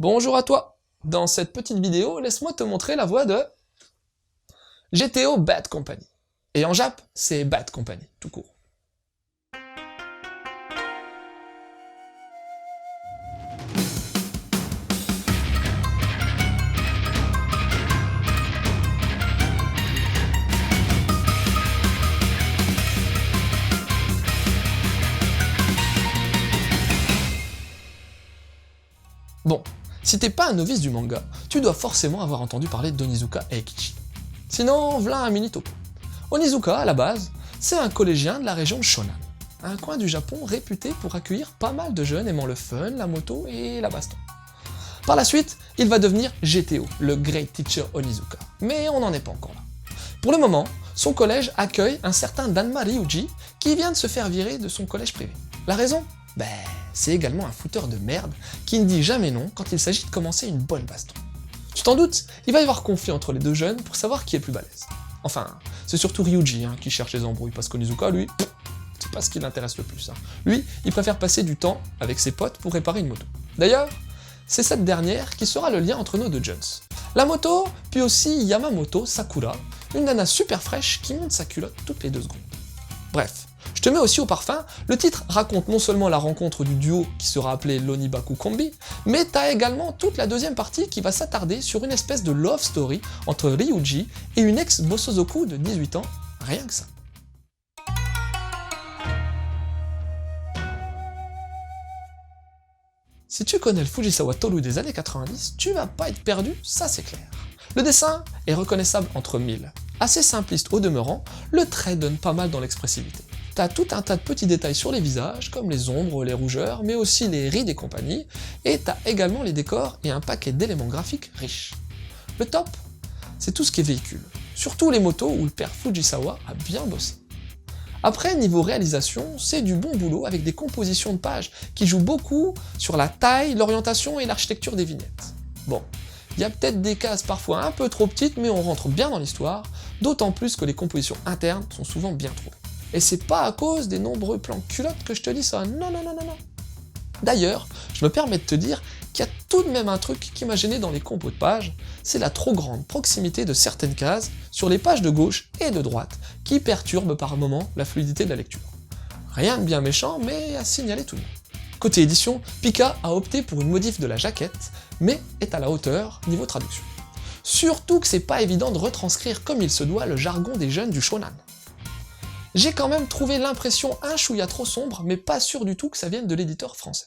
Bonjour à toi. Dans cette petite vidéo, laisse-moi te montrer la voix de GTO Bad Company. Et en Jap, c'est Bad Company, tout court. Bon, si t'es pas un novice du manga, tu dois forcément avoir entendu parler d'Onizuka Eikichi. Sinon, v'là un mini topo. Onizuka, à la base, c'est un collégien de la région Shonan, un coin du Japon réputé pour accueillir pas mal de jeunes aimant le fun, la moto et la baston. Par la suite, il va devenir GTO, le Great Teacher Onizuka, mais on n'en est pas encore là. Pour le moment, son collège accueille un certain Danma Ryuji qui vient de se faire virer de son collège privé. La raison ? C'est également un fouteur de merde qui ne dit jamais non quand il s'agit de commencer une bonne baston. Tu t'en doutes, il va y avoir conflit entre les deux jeunes pour savoir qui est le plus balèze. Enfin, c'est surtout Ryuji qui cherche les embrouilles, parce qu'Onizuka, lui, c'est pas ce qui l'intéresse le plus. Lui, il préfère passer du temps avec ses potes pour réparer une moto. D'ailleurs, c'est cette dernière qui sera le lien entre nos deux jeunes. La moto, puis aussi Yamamoto Sakura, une nana super fraîche qui monte sa culotte toutes les 2 secondes. Bref, je te mets aussi au parfum, le titre raconte non seulement la rencontre du duo qui sera appelé l'Onibaku Kombi, mais t'as également toute la deuxième partie qui va s'attarder sur une espèce de love story entre Ryuji et une ex-Bosozoku de 18 ans, rien que ça. Si tu connais le Fujisawa Toru des années 90, tu vas pas être perdu, ça c'est clair. Le dessin est reconnaissable entre mille. Assez simpliste au demeurant, le trait donne pas mal dans l'expressivité. T'as tout un tas de petits détails sur les visages, comme les ombres, les rougeurs, mais aussi les rides et compagnie, et t'as également les décors et un paquet d'éléments graphiques riches. Le top, c'est tout ce qui est véhicule, surtout les motos où le père Fujisawa a bien bossé. Après, niveau réalisation, c'est du bon boulot avec des compositions de pages qui jouent beaucoup sur la taille, l'orientation et l'architecture des vignettes. Bon, il y a peut-être des cases parfois un peu trop petites, mais on rentre bien dans l'histoire, d'autant plus que les compositions internes sont souvent bien trouvées. Et c'est pas à cause des nombreux plans culottes que je te dis ça, non. D'ailleurs, je me permets de te dire qu'il y a tout de même un truc qui m'a gêné dans les compos de pages, c'est la trop grande proximité de certaines cases sur les pages de gauche et de droite, qui perturbe par moments la fluidité de la lecture. Rien de bien méchant, mais à signaler tout de même. Côté édition, Pika a opté pour une modif de la jaquette, mais est à la hauteur niveau traduction. Surtout que c'est pas évident de retranscrire comme il se doit le jargon des jeunes du shonan. J'ai quand même trouvé l'impression un chouïa trop sombre, mais pas sûr du tout que ça vienne de l'éditeur français.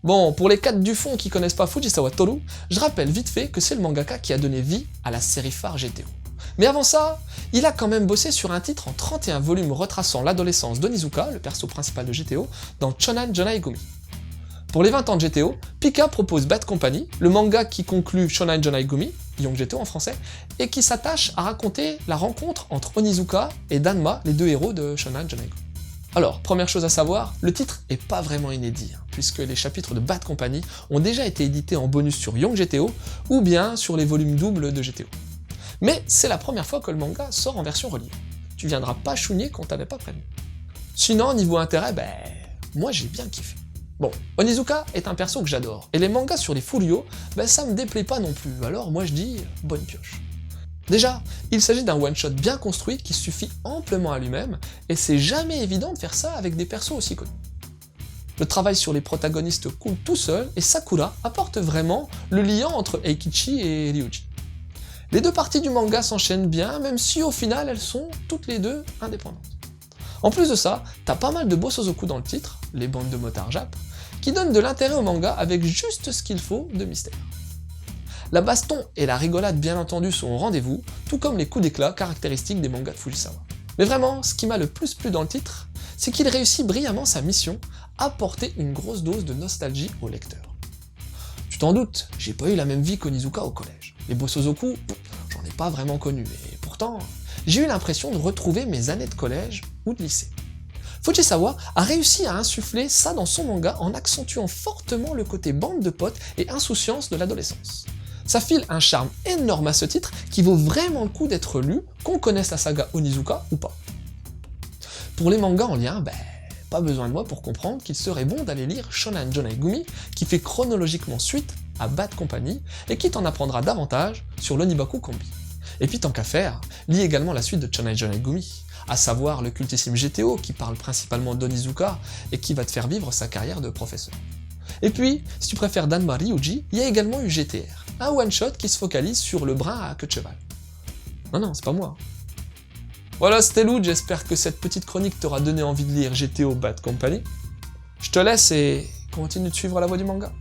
Bon, pour les 4 du fond qui connaissent pas Fujisawa Toru, je rappelle vite fait que c'est le mangaka qui a donné vie à la série phare GTO. Mais avant ça, il a quand même bossé sur un titre en 31 volumes retraçant l'adolescence d'Onizuka, le perso principal de GTO, dans Shonan Jonai Gumi. Pour les 20 ans de GTO, Pika propose Bad Company, le manga qui conclut Shonan Jonai Gumi, Young GTO en français, et qui s'attache à raconter la rencontre entre Onizuka et Danma, les deux héros de Shonan Jonai Gumi. Alors, première chose à savoir, le titre est pas vraiment inédit, puisque les chapitres de Bad Company ont déjà été édités en bonus sur Young GTO, ou bien sur les volumes doubles de GTO. Mais c'est la première fois que le manga sort en version reliée. Tu viendras pas chouigner qu'on t'avait pas prévenu. Sinon, niveau intérêt, moi j'ai bien kiffé. Bon, Onizuka est un perso que j'adore, et les mangas sur les Furio, ça me déplaît pas non plus, alors moi je dis bonne pioche. Déjà, il s'agit d'un one-shot bien construit qui suffit amplement à lui-même, et c'est jamais évident de faire ça avec des persos aussi connus. Le travail sur les protagonistes coule tout seul, et Sakura apporte vraiment le lien entre Eikichi et Ryuji. Les deux parties du manga s'enchaînent bien, même si au final elles sont toutes les deux indépendantes. En plus de ça, t'as pas mal de Bosozoku dans le titre, les bandes de motards Jap, qui donnent de l'intérêt au manga avec juste ce qu'il faut de mystère. La baston et la rigolade bien entendu sont au rendez-vous, tout comme les coups d'éclat caractéristiques des mangas de Fujisawa. Mais vraiment, ce qui m'a le plus plu dans le titre, c'est qu'il réussit brillamment sa mission, apporter une grosse dose de nostalgie au lecteur. Tu t'en doutes, j'ai pas eu la même vie qu'Onizuka au collège. Les Bosozoku, j'en ai pas vraiment connu, et pourtant, j'ai eu l'impression de retrouver mes années de collège ou de lycée. Fujisawa a réussi à insuffler ça dans son manga en accentuant fortement le côté bande de potes et insouciance de l'adolescence. Ça file un charme énorme à ce titre qui vaut vraiment le coup d'être lu, qu'on connaisse la saga Onizuka ou pas. Pour les mangas en lien, pas besoin de moi pour comprendre qu'il serait bon d'aller lire Shonen Jonai Gumi, qui fait chronologiquement suite à Bad Company, et qui t'en apprendra davantage sur l'Onibaku Kombi. Et puis tant qu'à faire, lis également la suite de Shonen Jonai Gumi, à savoir le cultissime GTO, qui parle principalement d'Onizuka, et qui va te faire vivre sa carrière de professeur. Et puis, si tu préfères Danma Ryuji, il y a également eu GTR, un one-shot qui se focalise sur le brin à queue de cheval. Non, c'est pas moi. Voilà, c'était Loud, j'espère que cette petite chronique t'aura donné envie de lire GTO Bad Company. Je te laisse et continue de suivre la voie du manga.